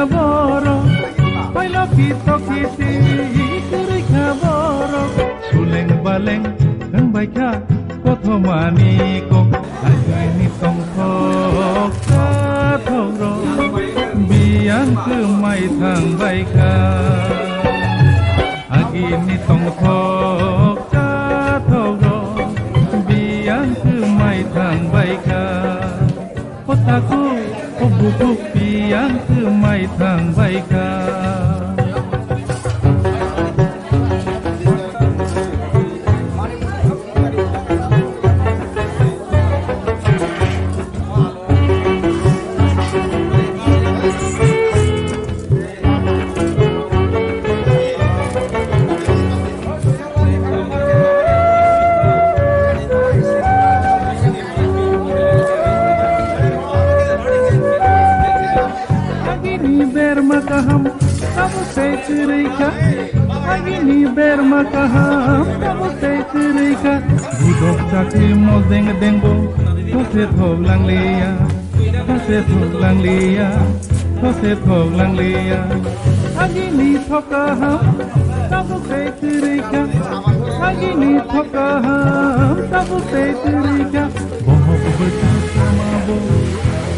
boro pailo kito kiti turi boro suleng baleng ang baika kotho mani ko agai ni tong thok ka thoro biang ke mai thang baika agi ni tong thok ka thoro biang ke mai thang baika kotaku buku biang ke mai thang baika kamu secerika lagi ni bermakaham kamu secerika budok cakri modeng dengbo kose thog lang liya kose thog lang liya kose thog lang liya lagi ni thokaham kamu secerika lagi ni thokaham kamu secerika bohok bersama bo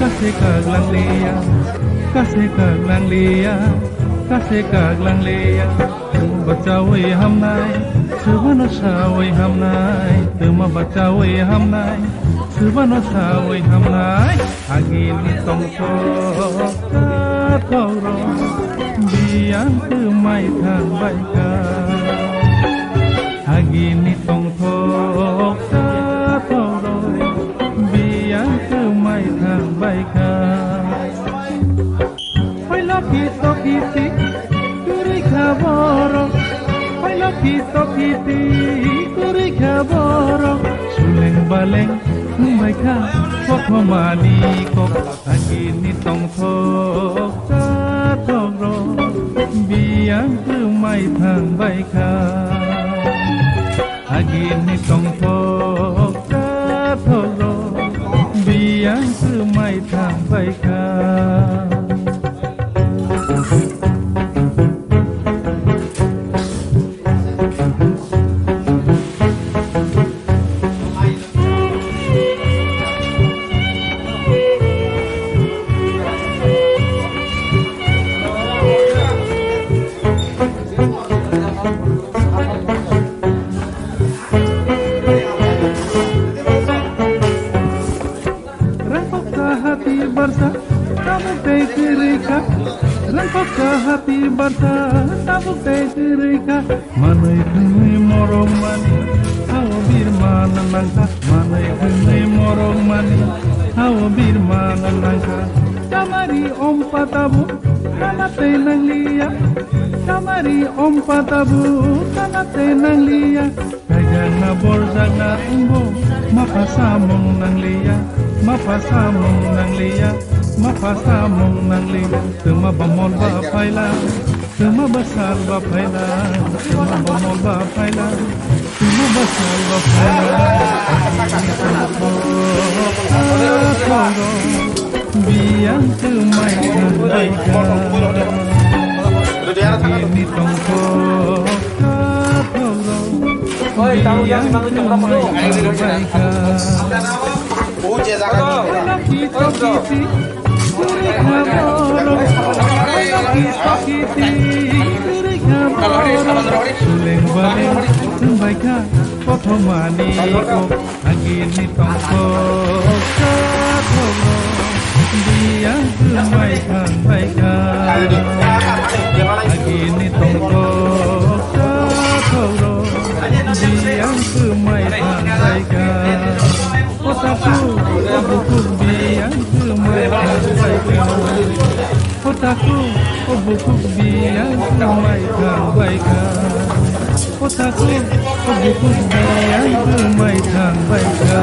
kase kag lang liya kase kag lang liya kase kag lang liya bachawai ham nai subhano sawai ham nai tuma bachawai ham nai subhano sawai ham nai agin tong ko thoro biang tu mai thang baika agin tong thok thoro biang tu mai thang baika kito kiti turi boro pailo kito kiti turi boro suleng baleng baika kotho mani ko agini tong thok thoro biang ke mai thang baika agini tong thok thoro biang ke mai thang baika hati barsa tabuk tegerika manai kunai morong mani hawa bir mana nangka manai kunai morong mani hawa bir mana nangka kamari om patabu kana tenang liya kamari om patabu kana tenang liya kagang na borzag na tumbo mapasamong nang liya mapasamong nang liya mapasamong nang liya tuma bamol ba paila tuma basal ba paila tuma bamol ba paila tuma basal ba paila biang tumai baika ini tongko oi tahu yang bangun jam berapa tuh? Suleng baleng baika kotho mani ko agini tongko katholo biang tumai thang baika agini tongko katholo biang tumai thang baika kotaku buku biang tumai thang baika kotaku buku biang tumai thang baika kotaku buku biang tumai thang baika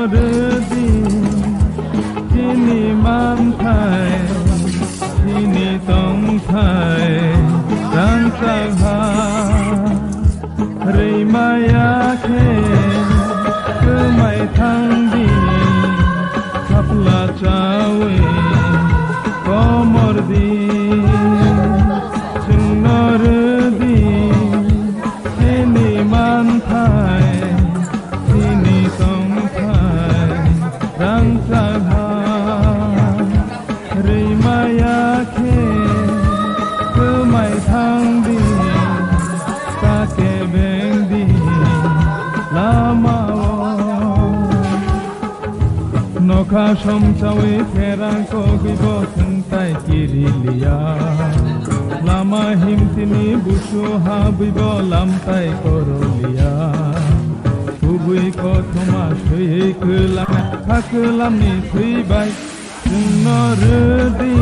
redi kini mantai kini tong thai rang sagha rei maya ke kemai thang di kapla chawe komor di chinor di kini mantai kini tong thai rang sagha rei maya ke kemai thang di take beng di lama nokha som chawe therang ko gibo suntai kirilia lama himtini busu habibo lamtai korolia tubui ko thoma sui kelam kakelam ni sui bai Nordi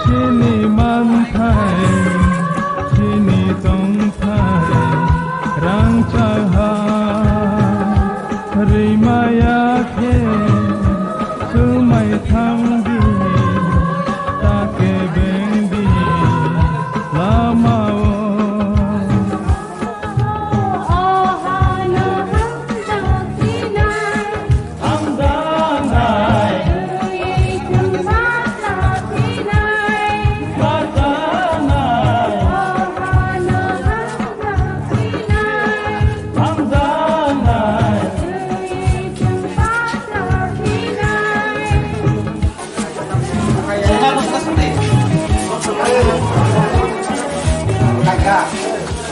Chini mantai Chini tong thai Rang chaha Rimaya ke Sumai thang di Take beng di Lama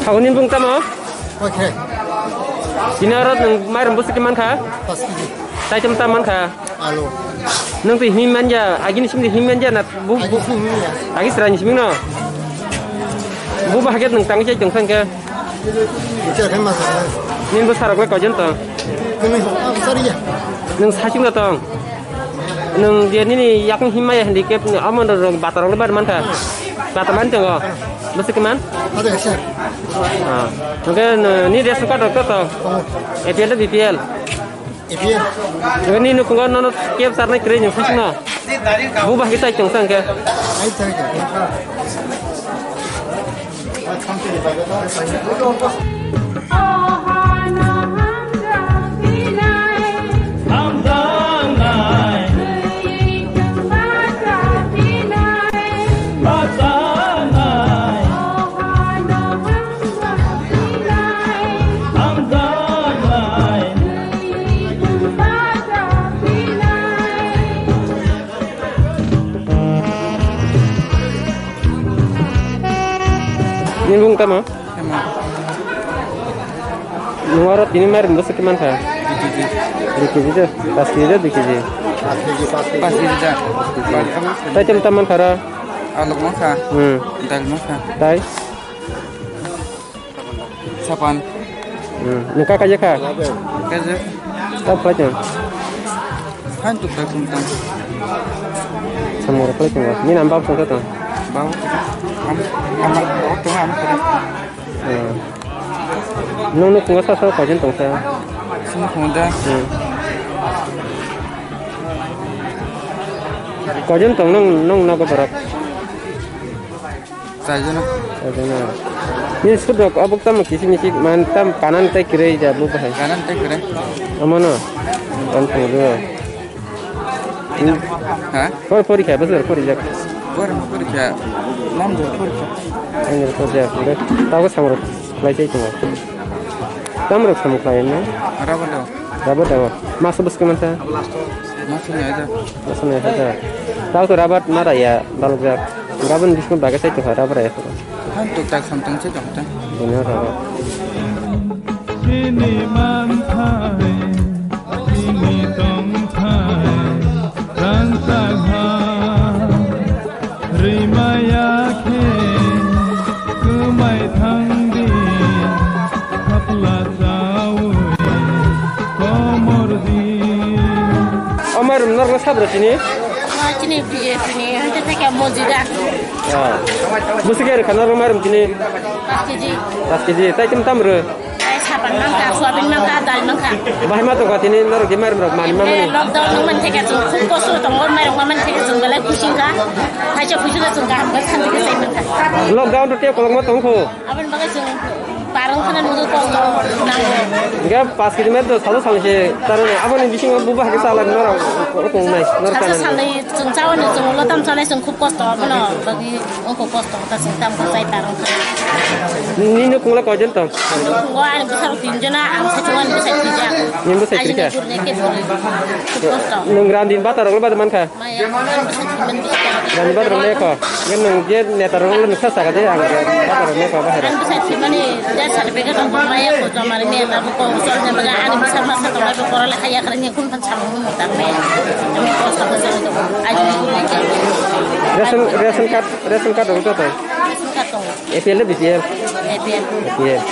Kau ni bung tamo? Oke. Dinarat nang mayram busuk man kah? Pas ini. Tai cem taman kah? Halo. Nang tu himan ja, agi ni simdi himan ja nat bu bu. Agi serani siming no. Bu bahagiat nang tang cai jongsan ke. Itu kan masalah. Nin bu sarak kau jento. Kami sorry ya. Nang sasing datang. Nang dia ni yak himai handicap ni aman dorong batarong lebar man kah? Bataman tengok. Busuk man? Ada kesal. Mungkin ni dia suka dokter tu. APL atau BPL? APL. Ini nu kunggan nono kiap sarnai keren yang sih na. Bubah kita cungsang ke? Ayo cari. Ini bung tama? Nuarat ini mer besar keman kah? Di kiji je, pas kiji je di kiji. Pas ini dah. Tai cem taman kara. Alok maka. Dal maka. Tai. Sapan. Nuka kaja kah? Kaje. Apa je? Hantuk dah kumpul. Semua apa je? Ini nampak sungguh tu. Bau. Amat tu amat. Nung nuk nggak sah kau jentong saya. Semua muda. Kau jentong nung nak berak. Saja nak. Ini sudah abuk tam kisi mantam kanan tai kiri je abu bahai. Kanan tak kira. Amana. Kampung dua. Hah? Kau pori kah? Besar pori jak. Orang kerja. Lambu kerja. Angin kerja. Tahu samruk. Lagi cuma. Samruk samruk lainnya. Rabat dah. Rabat apa? Masuk bus kemana? Masuknya aja. Masuknya saja. Tahu tu rabat mana ya? Lalu jak. Rabat biskuit bagai saya tu rabat ya. Hantuk tak samtang saya tak. Benar rabat. Kini mantai, kini tong thai, rang sagha, rimaya ke, kemai thang di, kapla chawe, komor di. Omar benar nggak sabar sini? Sini sini, hanya saya mau jidat. Busuk ya, karena Omar sini. Pas kiji, Tas kiji, tai cem tamru. saya nangka, suapin nangka, dal nangka. Bahaya mah tuh katini nor gimana bro, mana nih? Lockdown nungman teka jeng, kukosu tongol merong man teka jeng galak kucing ka, aja kucing ka jeng kan, kan teka saya mentah. Lockdown tuh tiap kalau mau tongko. Apa bagai jeng barang kanan untuk tongol nanggo. Enggak pas kita tuh satu sama si taruhnya apa nih bising bubah kesalahan nor naik nor Satu kanan. salai jeng cawan jeng lo tam salai jeng kup kosto apa no bagi ongko kosto kita jeng tam kasai barang kanan. Ini nuk mulai kau jentong. Gua ada besar tinjana, ang secuan bisa dijak. Yang besar kerja. Aja jurnya ke boleh. Kup kosto. Nung randin batar orang batar manka. Maya kan bisa dibentuk. Randin batar orang leko. Kan nung dia netar orang lu nusa saja dia angkat batar orang leko bahaya. Kan bisa dimana dia sertifikat untuk maya ko jamar ini tapi ko soalnya baga ani bisa masa to lagi ko le kaya karena kun pan sama mu tapi kami kosto besar itu. Aja jurnya ke. Ration card orang tuh. Ration card to. EPL lebih dia. EPL. Iya.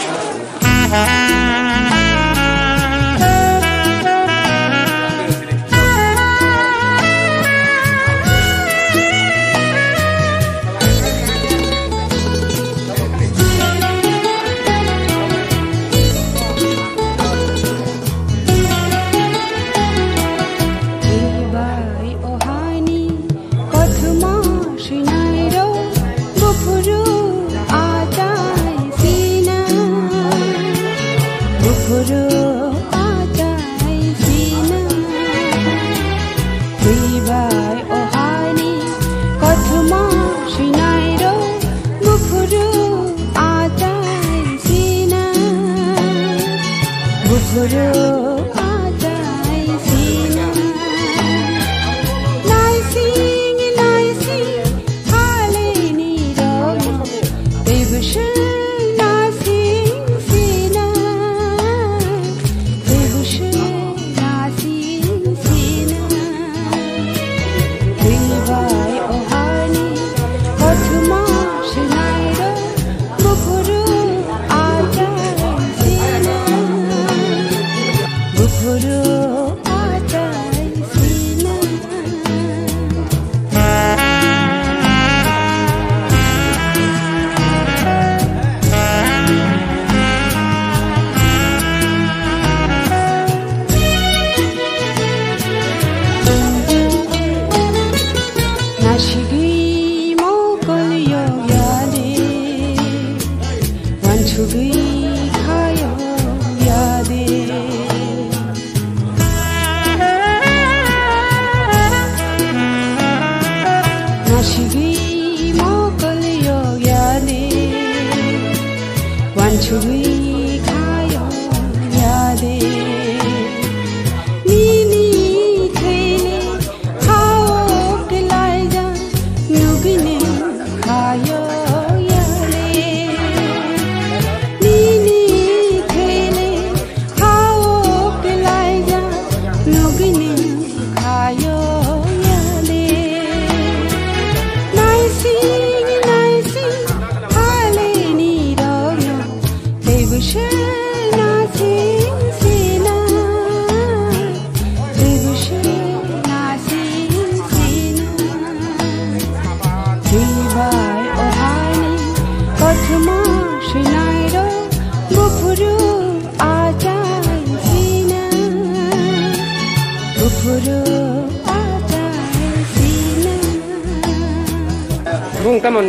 Bung tamon.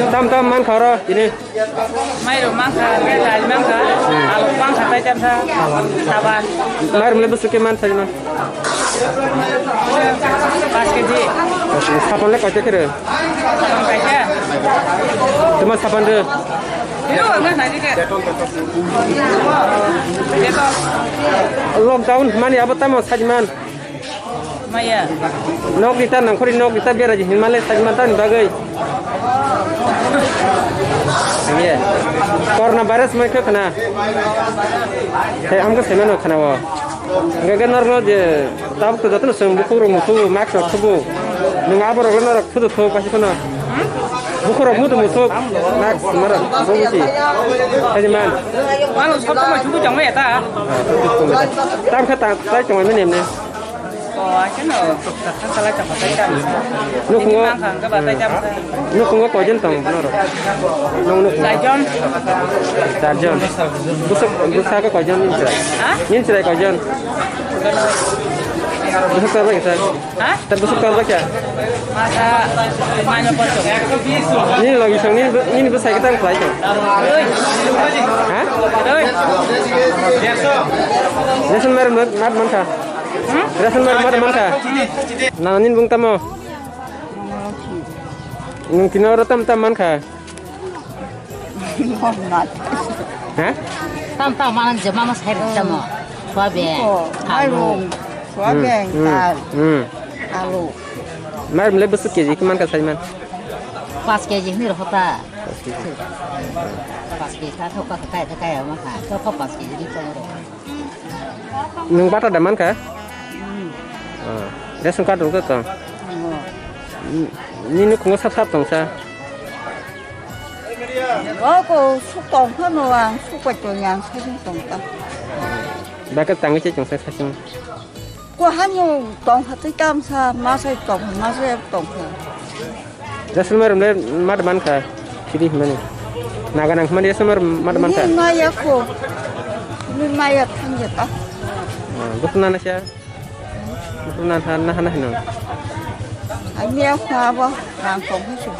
Tam man khara ini. Mai ro mang kha, ke dal mang kha. Alu mang kha tai jam sa. Saban. Mar mele besuke man sajna. 5 kg. Sapan le kaca kira. Saban kaca. Cuma sapan de. Itu enggak nanti ke. Deto. Lockdown mani apa tamo sajman. Maya. Nok kita nang khori nok kita biar aja Himalaya sajman tan bagai. Iya. Coronavirus mereka kena. Kayak amga semeno kena wa. Enggak normal je. Tahu tu datang sembuh kurung mutu mak sembuh. Nengabor orang tu tu pasti kena. Bukur mutu mutu mak marah. Bukusi. Sajman. Malu satu mah juga jangan ya ta. Tam kata saya cuma menem ni. cái nó thằng sao lại chẳng có tay chăm Lúc đi không mang hàng các bà tay chăm lúc không có coi dân tổng nó rồi nông nước Sài John Sài John bữa sau có coi dân nhìn sợi coi dân bữa sau vậy sao hả tapi bữa sau vậy chả masa mana pocong ini lagi sang ini bữa sau kita phải chả hả ơi Rasul mer mat man kah Rasul mer mat man kah nah ini bung tamo mungkin orang tam man kah hả tam mana jema mas hair jema suabe alu alu mer mulai besar keji keman kah man 5 kg ni rota 5 kgถ้าเท่าก็ใกล้ๆมาค่ะก็พอ5 kg นี่ก็รอ nung bata ada man kah dia sungkat dulu kan ini kung sap tong sa có xúc tông hết rồi xúc quạch rồi nhàng sai xung tông ta ba cái tăng cái chung sa chung qua hai nhiều tông hết tới cam sa má sai tông Rasul mer mulai mat man kah sini mana naga nang mana dia semer mat man kah ini maya ko ini maya thang ya ta betul nana sih betul nana no anh mía hoa bo hàng tông hết rồi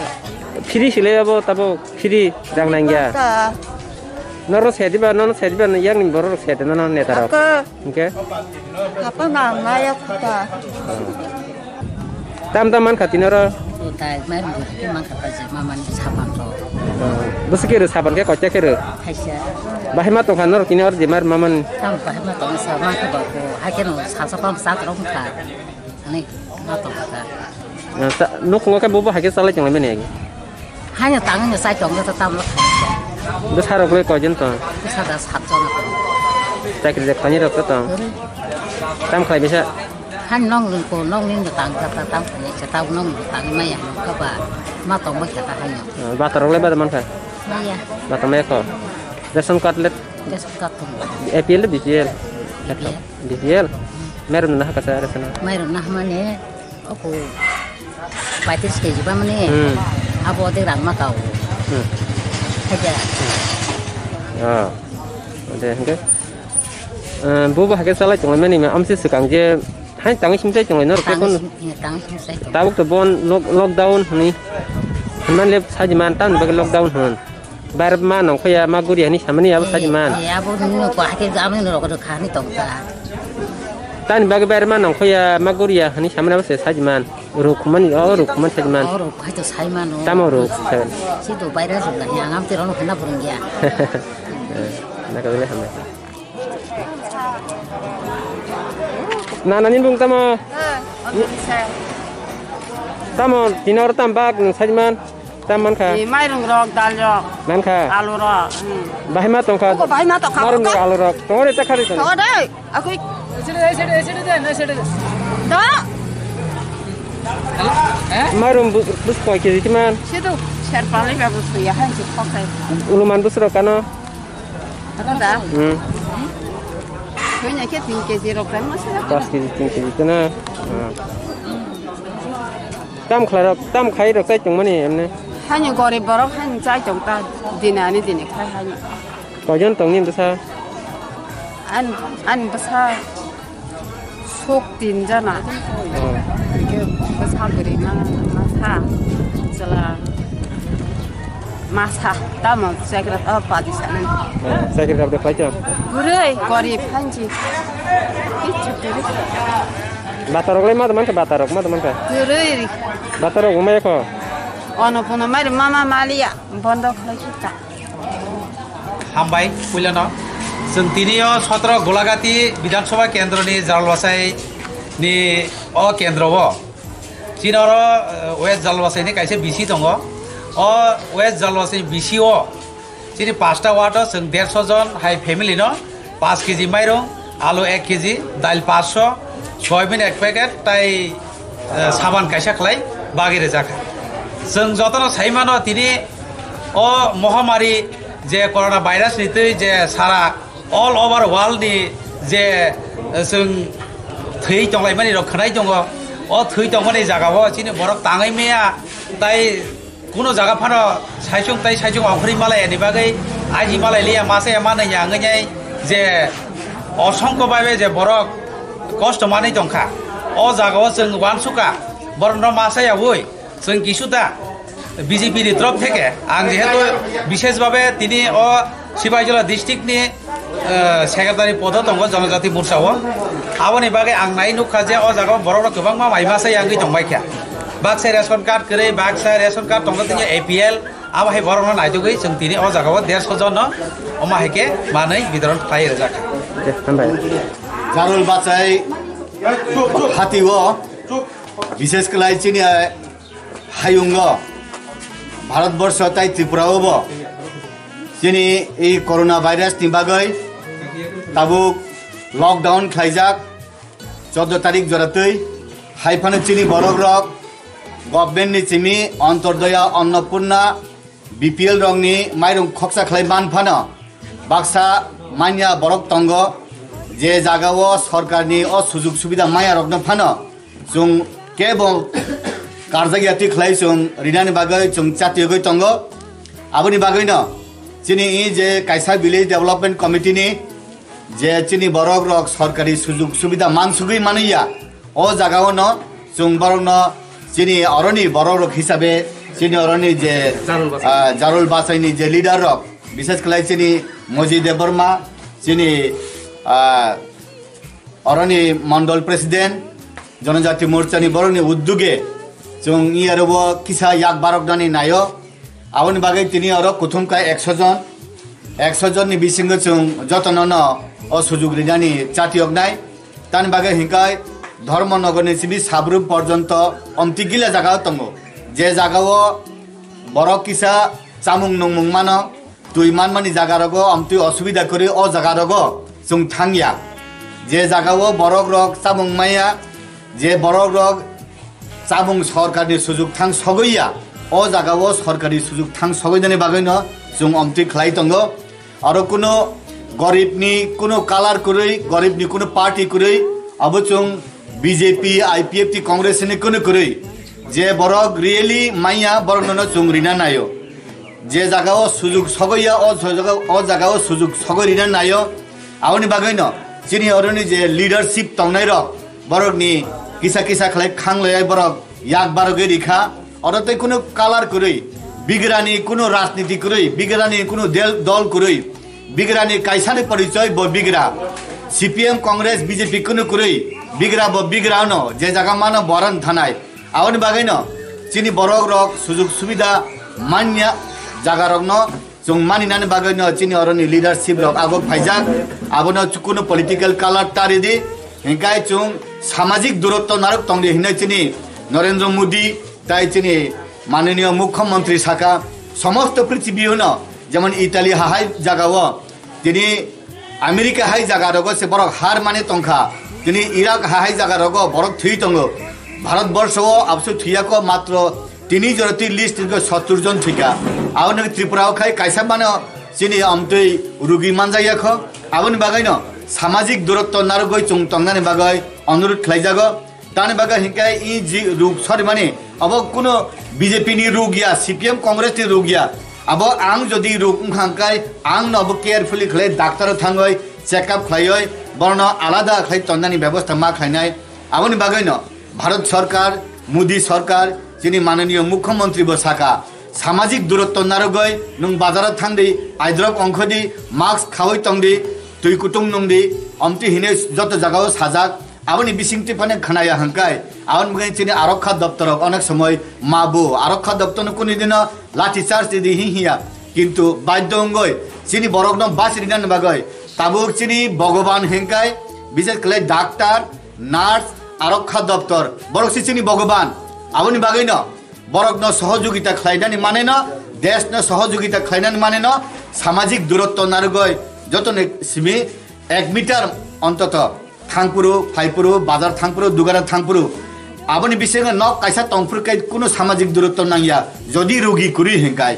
Phiri sile abo tabo phiri rang nangya ta noro sediba yang ning borok sed nono netara ke oke apa nang maya ta tam man khatinoro tai mai ru ki mang ka je maman saban ro besikir saban ke kocek ke haisya bahima to khanor kinor jemar maman tam ba ma to sa ma ka ba ko ha ke no sa sa pam sa ro ka ani ma to ka nuk ngoke bobo hake sala jang lemene agi hanya tangannya saya jong ta tam lo besar okle ko jen to sa da sa jong ta cakir jek tani rok to tam khai bisa han nong lung ko nong ning tang ta tam ni sa ta nong tang mai ya ka ba ma to ba ka ta han batar okle ba man kha mai ya batar me ko ration cutlet des ka to APL BPL BPL meron na ka sa ration mai ru nah mane aku paitis ke jiba mane abo de rang ma kau aja oke oke bobo hake sala jang lemene me amsi sekang je hai tang simse jang lenor ke kon tang sai tabuk to bon lockdown ni man le sajiman tan bag lockdown hon bar ma nong khoya ma guri ni samani ab sajiman ya abo ni ko hake ga amne ro ko kha ni tong ta tan bag bar ma nong khoya ma guri ya ni samani ab sajiman rukman sajiman ro ko to sai man no tamoro si to bai ra la ya ngam ti ro no khana burung ya na ka le hamne na nanin bung tamo dinor tambak sajiman taman kha mai rong rong dal rong nan kha alu rong bahima tong kha có phải má tao marum không alu rok tongore ta khari có đấy aku đó marum bus koi ke timan situ share paling bagus ya han sih pakai uluman bus ro kano ada dah punya ke tinggi zero kan masih pas ke kana tam khai rok sai chung mani emne hanya goreng borok hanya cai trong ta dinani khai hanya ko jon tong nim sa an besar sok din jana ke besar beri masa tamu saya kira apa di sana saya kira dapat pelajar gurei goreng hanji itu diri batarok le ma teman ke batarok ma teman ke gurei batarok umay ko ono puno mari mama malia bondo khai kita हामबाय पुइलानो जों दिनैयो 17 गलागाती विधानसभा केन्द्रनि जालवासाय नि अ केन्द्रआव जिनार वेस्ट जालवासायनि कायसे बिसि दङ अ वेस्ट जालवासाय बिसिओ जिनि 5टा वार्ड जों 150 जन हाई फेमिलि न 5 केजि माइरं आलु 1 केजि दाइल 500 सयाबिन 1 पेकेट ताई साबान कायसा खलाय बागिरे जाखा जों जतन साइमानो दिनै अ महामारी जे कोरोना भाइरास नीति जे सारा ऑल ओवर वर्ल्ड नि जे जों थै दंलायमानि रक खनाय दङ अ थै दंमानि जागाव चिनि बरक ताङै मेया ताइ कुनो जागा फानो साइसं ताइ साइसं अखरि मालायनि बागै आजि मालायलिया मासे माने याङै जे असंख्य भाबे जे बरक कष्ट माने दंखा अ जागाव जों वानसुका बरन मासायावै जों किसुता बीजेपी नि तरफ থেকে आं जेहेतु विशेषভাবে তিনি ও सिबाइजला डिस्ट्रिक्टनि सेक्रेटारि पदआव दङ जनजाति मोर्चाव आबनि बागै आं नाय नुखा जे अ जागाव बरक गोबां माइबासै आंगै दंबायखा बाक्सा रेशन कार्ड करै बाक्सा रेशन कार्ड दङ तिनि एपीएल आबाहाय बरक नायदुगै जों तिनि अ जागाव 150 जन अमाहायके मानै वितरण खालाय जाखा जारुल बाचाय हातिओ विशेष कलाई चिनि हायुंग भारतवर्ष ताई त्रिपुराव चिनि ए कोरोना भाइरास नि बागै ताबुक लकडाउन खाइजाक 14 तारिख जरातै हाइफानो चिनि बरक रक गभर्नमेंट नि चिमि अंतरदया अन्नपूर्णा बीपीएल रंगनि माइरं खक्सा खालाय बानफानो बाक्सा मान्या बरक तंग जे जागाव सरकारनि अ सुजुग सुबिदा माया रकनो फानो जों केवल कार्जागियाति खालाय जों रिनानि बागै जों चातियगै तंग आबनि बागैनो चिनि जे कायसा विलेज डेभलपमेंट कमिटी नि जे चिनि बरक रक सरकारी सुजुग सुबिदा मानसुगै मानैया अ जागाव न जों बरक न चिनि अरनि बरक रक हिसाबै चिनि अरनि जे जारुल बासाइनि जे लिडार रक विशेष कलाई चिनि मजी देबर्मा चिनि अरनि मंडल प्रेसिडेंट जनजाति मोर्चानि बरकनि उद्योगे जों इयारबो किसा याक बारक दानि नायो आबनि बागै तिनि अर कुथुमका 100 जन नि बिसिंग जों जतन न अ सुजुग रिनानि चातियक नाय तानि बागै हिंकाय धर्मनगरनि सिबि साब्रु पर्यन्त अमतिगिला जागा तंगो जे जागाव बरक किसा चामुं नंमुं मान तुइमान मानि जागा रगो अमति असुबिदा करि अ जागा रगो जों थांया जे जागाव बरक रक चामुं माया जे बरक रक चामुं सरकारनि सुजुग थां सगैया अ जागाव सरकारी सुजुग थां सगैनानि बागैनो जों अमति खलाय तंगो आरो कुनो गरीबनि कुनो कालार कुरै गरीबनि कुनो पार्टी कुरै अब जों बीजेपी आईपीएफ टी कांग्रेस नि कुनो कुरै जे बरक रियली माइया बरक न जों रिना नायो जे जागाव सुजुग सगैया अ जागाव सुजुग सगैरिना नायो आउनि बागैनो चिनि अरनि जे लीडरशिप तंनाय र बरकनि किसा किसा खलाय खांलाय बरक याक बारगै रिखा और तै कुनो कालार कुरै बिगरानि कुनो राजनीति कुरै बिगरानि कुनो दल कुरै बिगरानि कायसानि परिचय ब बिगरा सीपीएम कांग्रेस बीजेपी कुनो कुरै बिगरा ब बिगरा न जे जागा मान बरन थानाय आउनि बागैनो चिनि बरक रक सुजुग सुबिदा मान्य जागा रक न जों मानिनानि बागैनो चिनि अरनि लीडरशिप रक आगो फाइजाक आबनो कुनो पॉलिटिकल कालार तारिदि हिंकाय जों सामाजिक दूरत्व नारक तंगदि हिनै चिनि नरेंद्र मोदी ताई चिनि माननीय मुख्यमंत्री शाखा समस्त पृथ्वी न जेमन इटाली हाहाय जागाव तिनि अमेरिका हाय जागा रगो से बरक हार माने तंखा तिनि इराक हाहाय जागा रगो बरक थुई तंगो भारतवर्ष आबसु थुयाको मात्र तिनि जरति लिस्ट 70 जन थिका आउन त्रिपुराव खाय कायसा माने चिनि अमतै रुगि मानजायाख आबन बागैनो सामाजिक दूरत्व नारगै चुं तंगनानि बागै अनुरोध खलायजागो तानि बागै हिंकाय इ जि रुग सरी माने अब कुनो बीजेपी नि रुगिया सीपीएम कांग्रेस नि रुगिया अब आं जदि रुग खांकाय आं न अब केयरफुली खलाय डाक्टर थांगै चेकअप खलाय बर्न आलादा खलाय तंगनानि व्यवस्था मा खलायनाय आबनि बागैनो भारत सरकार मोदी सरकार चिनि माननीय मुख्यमंत्री बसाका सामाजिक दूरत्व नारगै नों बाजाराव थांदि आइद्रक अंखदि मास्क खावै तंदि तुई कुटुं नंदि अमति हिने जत जागाव साजाक आबनि बिसिंति फाने खनाया हंकाय आवन मगे चिनि आरक्षा दप्तर अनेक समय माबु आरक्षा दप्तर कुनि दिन लाठी चार्ज दि हिया किंतु बाध्यंगय चिनि बरकन बासिरिनान बागय ताबुक चिनि भगवान हंकाय विशेष कले डाक्टर नार्स आरक्षा दप्तर बरक चिनि भगवान आबनि बागैन बरकन सहयोगिता खलायनानि मानेन देशन सहयोगिता खलायनानि मानेन सामाजिक दूरत्व नारगय जतने सिमि 1 मिटार अंतत थांपुरु फाइपुरु बाजार थांपुरु दुगाना थांपुरु आबनि बिसेंग न कायसा तंफुरकाय कुनो सामाजिक दूरत्व नांगिया जदि रोगी कुरि हेंकाय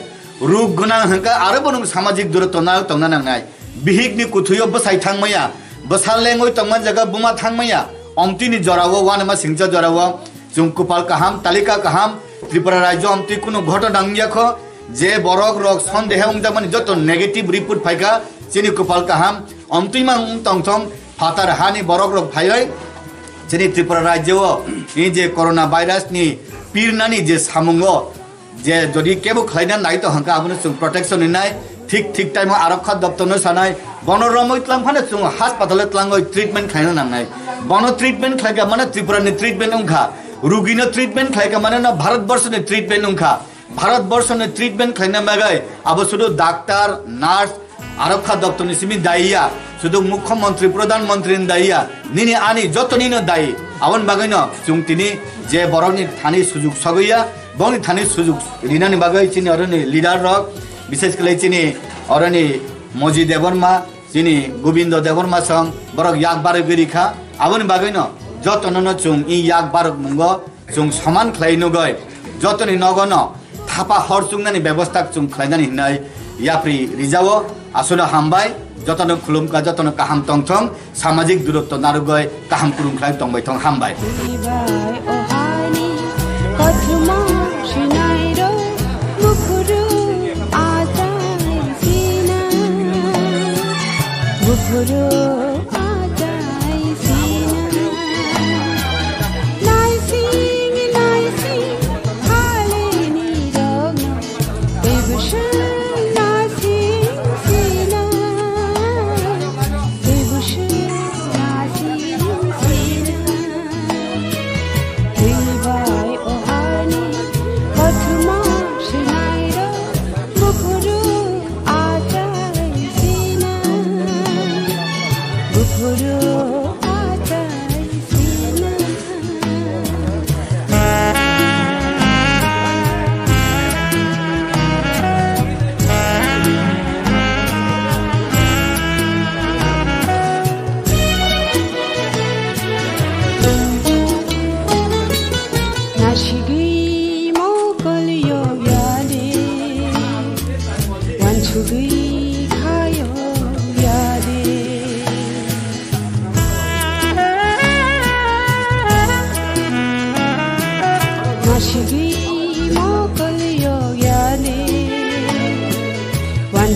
रुग गोनां हेंका आरो बनु सामाजिक दूरत्व ना तंगना नांनाय बिहिगनि कुथुयो बसाय थांमया बसालेंगय तंगमान जागा बुमा थांमया অমতিনি জরাও ওয়ানমা সিংচা জরাও जों कुपाल काहाम तालिका काहाम त्रिपुरा राज्य अमति कुनो घटना नंगियाखो जे बरक रक सन्देह उंजामानि जत नेगेटिव रिपोर्ट फाइका चिनि कुपाल काहाम अमतिमा तंगथम फातार हानि बरक रक फाइयै चिनि त्रिपुरा राज्य नि जे कोरोना भाइरास नि पिरनानि जे सामुंगो जे जदि केबो खलायना नायतो हंका आबनो जों प्रोटेक्शन नाय ठीक टाइम आरक्षा दप्तर सानाय बनरमय तलांफाने जों हास्पाताल तलांगय ट्रिटमेंट खायना नांनाय बन ट्रिटमेंट खायगा माने त्रिपुरा नि ट्रिटमेंट उंखा रुगिनो ट्रिटमेंट खायका माने न भारतवर्ष ने ट्रिटमेंट उंखा भारतवर्ष ने ट्रिटमेंट खायना मागाय अब शुद्ध डाक्टर नार्स आरक्षा दप्तर नि सिमी दाइया शुद्ध मुख्यमंत्री प्रधानमंत्री दाइया निनि आनि जतनिनो दायी आवन बागैन जों तिनि जे बरनि थानि सुजुग सगैया बनि थानि सुजुग रिनानि बागै चिनि अरनि लिडार रक विशेष कले चिनि अरनि मजी देवर्मा चिनि गोविंद देवर्मा संग बरक याक बारे गरिखा आवन बागैन जतन जों इ याक बारक मुंगो जों समान खलायनो गय जतनि नगन थापा हरसुंनानि व्यवस्था जों खलायनानि हिनाय याप्रि रिजावो आसुना हामबाय जतन खुलुमका जतन काहाम तंथं सामाजिक दूरत्व नारुगय काहाम कुरुमख्लाय तंबाय थं हामबाय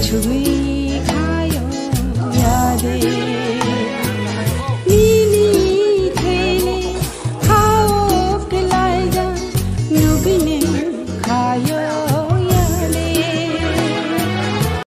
To be